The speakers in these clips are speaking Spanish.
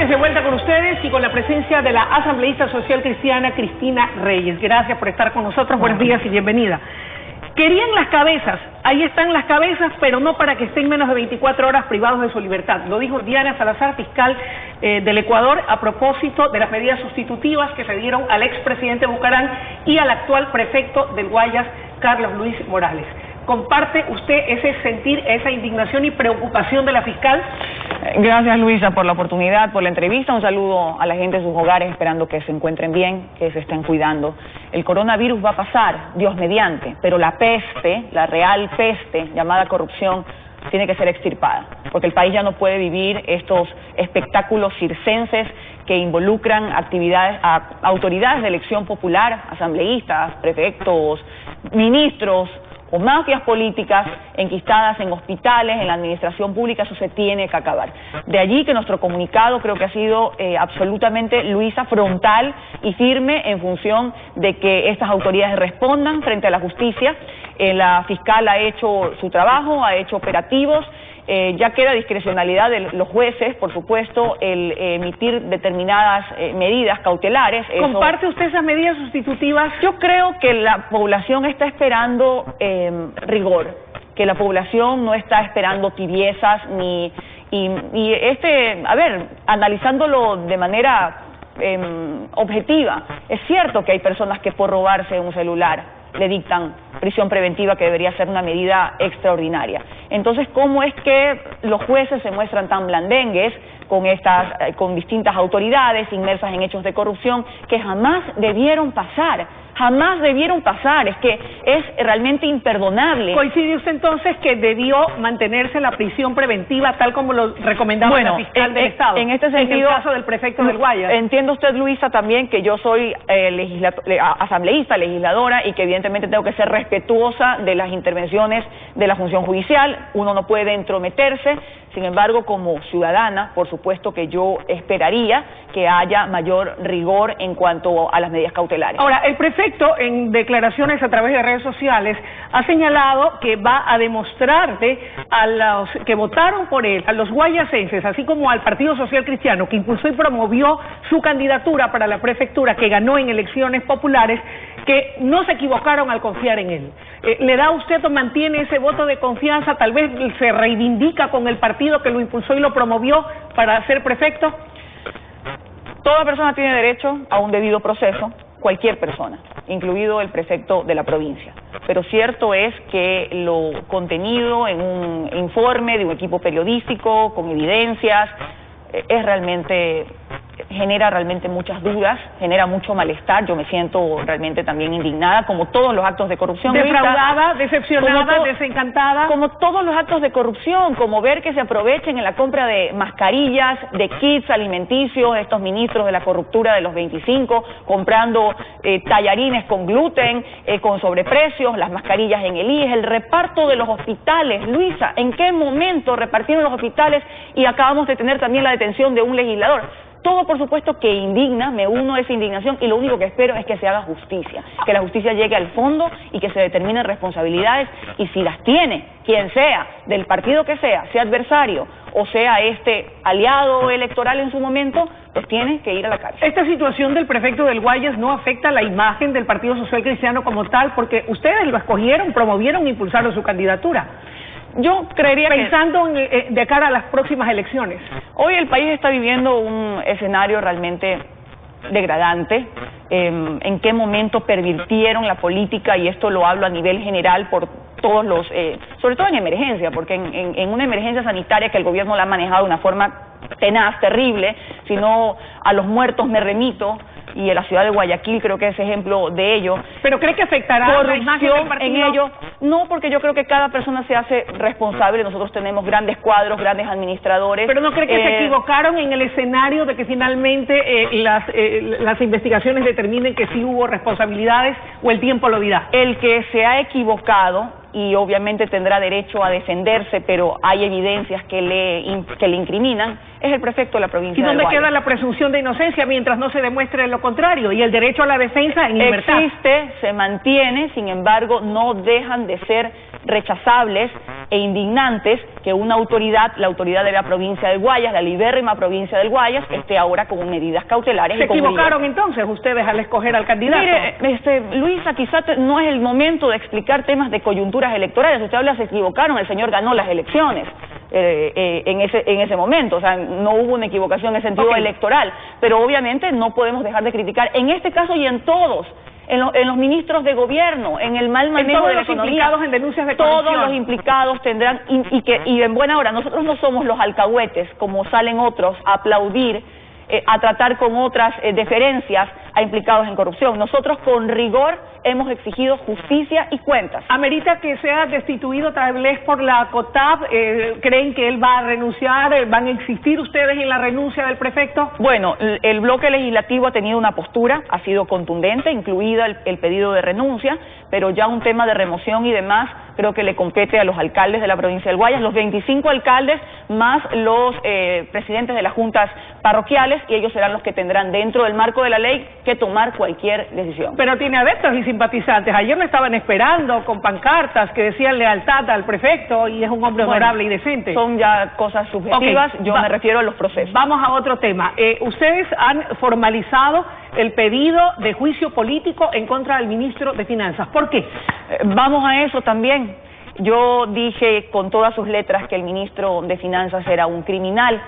lunes de vuelta con ustedes y con la presencia de la asambleísta social cristiana Cristina Reyes. Gracias por estar con nosotros, buenos días y bienvenida. Querían las cabezas, ahí están las cabezas, pero no para que estén menos de 24 horas privados de su libertad. Lo dijo Diana Salazar, fiscal del Ecuador, a propósito de las medidas sustitutivas que se dieron al expresidente Bucaram y al actual prefecto del Guayas, Carlos Luis Morales. ¿Comparte usted ese sentir, esa indignación y preocupación de la fiscal? Gracias, Luisa, por la oportunidad, por la entrevista. Un saludo a la gente de sus hogares, esperando que se encuentren bien, que se estén cuidando. El coronavirus va a pasar, Dios mediante, pero la peste, la real peste, llamada corrupción, tiene que ser extirpada, porque el país ya no puede vivir estos espectáculos circenses que involucran autoridades de elección popular, asambleístas, prefectos, ministros, o mafias políticas enquistadas en hospitales, en la administración pública. Eso se tiene que acabar. De allí que nuestro comunicado creo que ha sido absolutamente, Luisa, frontal y firme en función de que estas autoridades respondan frente a la justicia. La fiscal ha hecho su trabajo, ha hecho operativos. Ya queda discrecionalidad de los jueces, por supuesto, el emitir determinadas medidas cautelares. ¿Comparte usted esas medidas sustitutivas? Yo creo que la población está esperando rigor, que la población no está esperando tibiezas analizándolo de manera objetiva. Es cierto que hay personas que por robarse un celular le dictan prisión preventiva, que debería ser una medida extraordinaria. Entonces, ¿cómo es que los jueces se muestran tan blandengues con distintas autoridades inmersas en hechos de corrupción que jamás debieron pasar? Jamás debieron pasar, es que es realmente imperdonable. ¿Coincide usted entonces que debió mantenerse la prisión preventiva tal como lo recomendaba la fiscal del Estado? En este sentido, en el caso del prefecto del Guayas. Entiende usted, Luisa, también que yo soy asambleísta, legisladora, y que evidentemente tengo que ser respetuosa de las intervenciones de la función judicial. Uno no puede entrometerse. Sin embargo, como ciudadana, por supuesto que yo esperaría que haya mayor rigor en cuanto a las medidas cautelares. Ahora, el prefecto, en declaraciones a través de redes sociales, ha señalado que va a demostrarle a los que votaron por él, a los guayasenses, así como al Partido Social Cristiano, que impulsó y promovió su candidatura para la prefectura, que ganó en elecciones populares, que no se equivocaron al confiar en él. ¿Le da usted o mantiene ese voto de confianza? Tal vez se reivindica con el partido que lo impulsó y lo promovió para ser prefecto. Toda persona tiene derecho a un debido proceso, cualquier persona, incluido el prefecto de la provincia. Pero cierto es que lo contenido en un informe de un equipo periodístico, con evidencias, genera realmente muchas dudas, genera mucho malestar. Yo me siento realmente también indignada, como todos los actos de corrupción. Defraudada, decepcionada, desencantada. Como todos los actos de corrupción, como ver que se aprovechen en la compra de mascarillas, de kits alimenticios, estos ministros de la corruptura de los 25, comprando tallarines con gluten, con sobreprecios, las mascarillas en el IES, el reparto de los hospitales. Luisa, ¿en qué momento repartieron los hospitales y acabamos de tener también la detención de un legislador? Todo, por supuesto, que indigna, me uno a esa indignación, y lo único que espero es que se haga justicia, que la justicia llegue al fondo y que se determinen responsabilidades, y si las tiene, quien sea, del partido que sea adversario o sea aliado electoral en su momento, pues tiene que ir a la cárcel. Esta situación del prefecto del Guayas no afecta la imagen del Partido Social Cristiano como tal, porque ustedes lo escogieron, promovieron e impulsaron su candidatura. Yo creería pensando de cara a las próximas elecciones. Hoy el país está viviendo un escenario realmente degradante. En qué momento pervirtieron la política, y esto lo hablo a nivel general por todos los, sobre todo en emergencia, porque en una emergencia sanitaria que el gobierno la ha manejado de una forma tenaz, terrible. Si no, a los muertos me remito, y en la ciudad de Guayaquil creo que es ejemplo de ello. ¿Pero cree que afectará corrupción en ello? No, porque yo creo que cada persona se hace responsable. Nosotros tenemos grandes cuadros, grandes administradores. ¿Pero no cree que se equivocaron en el escenario de que finalmente las investigaciones determinen que sí hubo responsabilidades, o el tiempo lo dirá? El que se ha equivocado, y obviamente tendrá derecho a defenderse, pero hay evidencias que le incriminan, es el prefecto de la provincia de Guayas. ¿Y dónde queda la presunción de inocencia mientras no se demuestre lo contrario? Y el derecho a la defensa en libertad. Existe, se mantiene, sin embargo, no dejan de ser rechazables e indignantes que una autoridad, la autoridad de la provincia del Guayas, la libérrima provincia del Guayas, esté ahora con medidas cautelares. ¿Se equivocaron entonces ustedes al escoger al candidato? Mire, Luisa, quizá no es el momento de explicar temas de coyunturas electorales. Usted habla, se equivocaron, el señor ganó las elecciones en ese momento, o sea, no hubo una equivocación en sentido electoral, pero obviamente no podemos dejar de criticar, en este caso y en todos, en los ministros de gobierno, en el mal manejo de la economía, implicados en denuncias de corrupción. Todos los implicados tendrán, y en buena hora, nosotros no somos los alcahuetes, como salen otros a aplaudir, a tratar con otras deferencias a implicados en corrupción. Nosotros con rigor hemos exigido justicia y cuentas. ¿Amerita que sea destituido tal vez por la COTAP? ¿Creen que él va a renunciar? ¿Van a insistir ustedes en la renuncia del prefecto? Bueno, el bloque legislativo ha tenido una postura, ha sido contundente, incluida el pedido de renuncia, pero ya un tema de remoción y demás creo que le compete a los alcaldes de la provincia del Guayas, los 25 alcaldes más los presidentes de las juntas parroquiales, y ellos serán los que tendrán dentro del marco de la ley que tomar cualquier decisión. Pero tiene adeptos y simpatizantes. Ayer me estaban esperando con pancartas que decían lealtad al prefecto y es un hombre honorable y decente. Son ya cosas subjetivas, yo me refiero a los procesos. Vamos a otro tema. Ustedes han formalizado el pedido de juicio político en contra del ministro de Finanzas. ¿Por qué? Vamos a eso también. Yo dije con todas sus letras que el ministro de Finanzas era un criminal,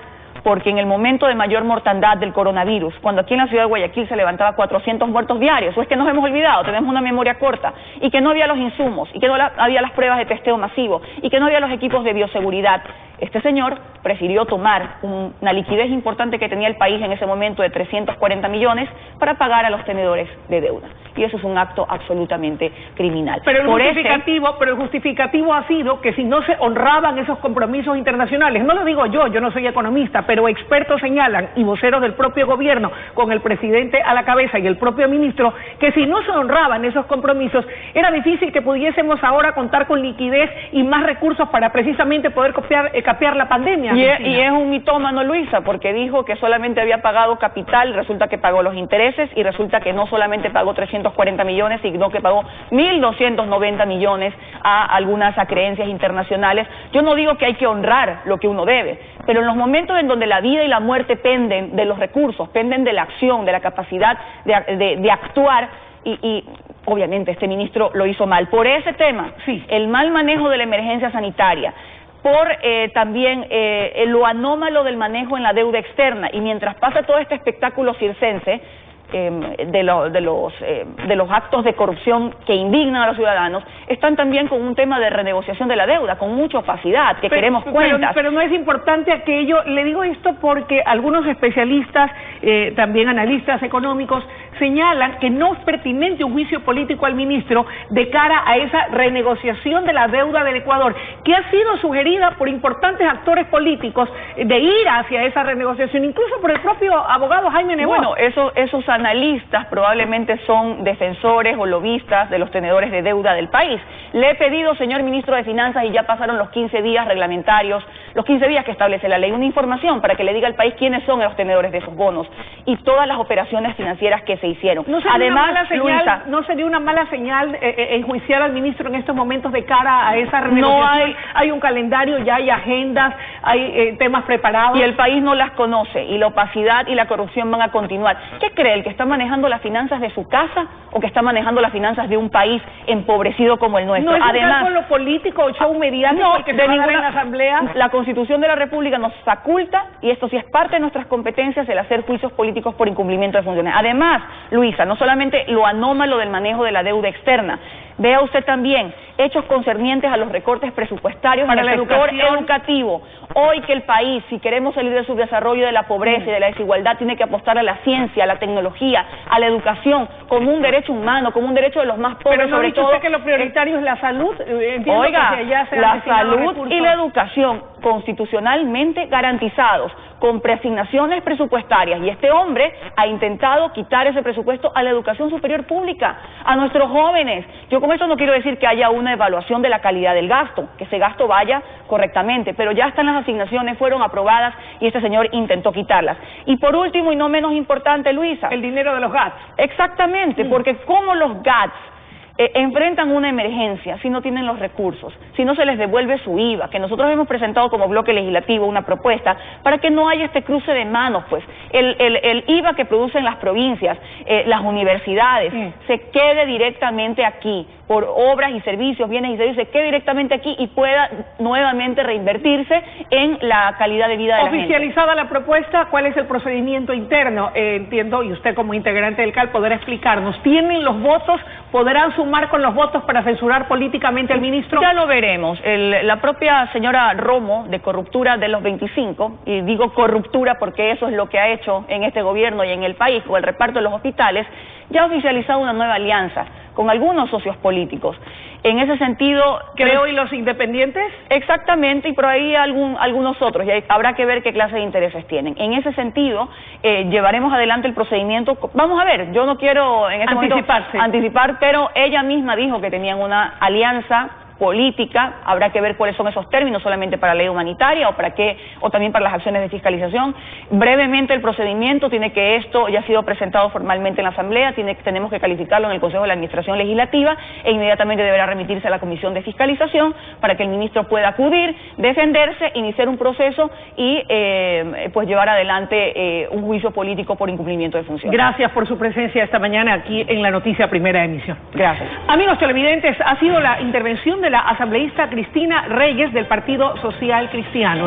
porque en el momento de mayor mortandad del coronavirus, cuando aquí en la ciudad de Guayaquil se levantaba 400 muertos diarios, o es que nos hemos olvidado, tenemos una memoria corta, y que no había los insumos, y que no había las pruebas de testeo masivo, y que no había los equipos de bioseguridad, este señor prefirió tomar una liquidez importante que tenía el país en ese momento de 340 millones para pagar a los tenedores de deuda. Y eso es un acto absolutamente criminal. Pero el justificativo ha sido que si no se honraban esos compromisos internacionales, no lo digo yo no soy economista, pero expertos señalan, y voceros del propio gobierno, con el presidente a la cabeza y el propio ministro, que si no se honraban esos compromisos, era difícil que pudiésemos ahora contar con liquidez y más recursos para precisamente poder capear la pandemia. Y es un mitómano, Luisa, porque dijo que solamente había pagado capital, resulta que pagó los intereses, y resulta que no solamente pagó 340 millones, sino que pagó 1.290 millones a algunas acreencias internacionales. Yo no digo que hay que honrar lo que uno debe, pero en los momentos en donde la vida y la muerte penden de los recursos, penden de la acción, de la capacidad de actuar, y obviamente este ministro lo hizo mal. Por ese tema, sí, el mal manejo de la emergencia sanitaria, por también lo anómalo del manejo en la deuda externa, y mientras pasa todo este espectáculo circense de los actos de corrupción que indignan a los ciudadanos, están también con un tema de renegociación de la deuda, con mucha opacidad, que queremos cuentas. Pero no es importante aquello, le digo esto porque algunos especialistas, también analistas económicos, señalan que no es pertinente un juicio político al ministro de cara a esa renegociación de la deuda del Ecuador, que ha sido sugerida por importantes actores políticos de ir hacia esa renegociación, incluso por el propio abogado Jaime Nebot. Bueno, esos analistas probablemente son defensores o lobistas de los tenedores de deuda del país. Le he pedido, señor ministro de Finanzas, y ya pasaron los 15 días reglamentarios, los 15 días que establece la ley, una información para que le diga al país quiénes son los tenedores de esos bonos y todas las operaciones financieras que se hicieron. Además, Luisa, ¿no sería una mala señal enjuiciar al ministro en estos momentos de cara a esa renegociación? Hay un calendario, ya hay agendas, hay temas preparados. Y el país no las conoce, y la opacidad y la corrupción van a continuar. ¿Qué cree el que está manejando las finanzas de su casa o que está manejando las finanzas de un país empobrecido como el nuestro? No es además con lo político o show mediático que se va a dar en la Asamblea. La Constitución de la República nos faculta, y esto sí es parte de nuestras competencias, el hacer juicios políticos por incumplimiento de funciones. Además, Luisa, no solamente lo anómalo del manejo de la deuda externa, vea usted también hechos concernientes a los recortes presupuestarios en el sector educativo. Hoy que el país, si queremos salir del subdesarrollo, de la pobreza y de la desigualdad, tiene que apostar a la ciencia, a la tecnología, a la educación, como un derecho humano, como un derecho de los más pobres. Pero no sobre todo usted que lo prioritario es la salud. Oiga, la salud y la educación constitucionalmente garantizados, con preasignaciones presupuestarias, y este hombre ha intentado quitar ese presupuesto a la educación superior pública, a nuestros jóvenes. Yo con eso no quiero decir que haya una evaluación de la calidad del gasto, que ese gasto vaya correctamente, pero ya están las asignaciones, fueron aprobadas y este señor intentó quitarlas. Y por último y no menos importante, Luisa, el dinero de los GATS. Exactamente, porque como los GATS enfrentan una emergencia si no tienen los recursos, si no se les devuelve su IVA, que nosotros hemos presentado como bloque legislativo una propuesta para que no haya este cruce de manos, pues el IVA que producen las provincias, las universidades, se quede directamente aquí, por obras y servicios, bienes y servicios, se quede directamente aquí y pueda nuevamente reinvertirse en la calidad de vida de la gente. Oficializada la propuesta, ¿cuál es el procedimiento interno? Entiendo, y usted como integrante del CAL podrá explicarnos, ¿tienen los votos, podrán sumar con los votos para censurar políticamente al ministro? Ya lo veremos. La propia señora Romo, de Corruptura de los 25, y digo corruptura porque eso es lo que ha hecho en este gobierno y en el país, con el reparto de los hospitales, ya ha oficializado una nueva alianza con algunos socios políticos. En ese sentido... ¿Creo y los independientes? Exactamente, y por ahí algunos otros, y habrá que ver qué clase de intereses tienen. En ese sentido, llevaremos adelante el procedimiento. Vamos a ver, yo no quiero en este momento anticipar, pero ella misma dijo que tenían una alianza política, habrá que ver cuáles son esos términos, solamente para la ley humanitaria o también para las acciones de fiscalización. Brevemente el procedimiento tiene que esto ya ha sido presentado formalmente en la Asamblea, tenemos que calificarlo en el Consejo de la Administración Legislativa e inmediatamente deberá remitirse a la Comisión de Fiscalización para que el ministro pueda acudir, defenderse, iniciar un proceso y pues llevar adelante un juicio político por incumplimiento de funciones. Gracias por su presencia esta mañana aquí en la Noticia Primera Emisión. Gracias. Amigos televidentes, ha sido la intervención de la asambleísta Cristina Reyes del Partido Social Cristiano.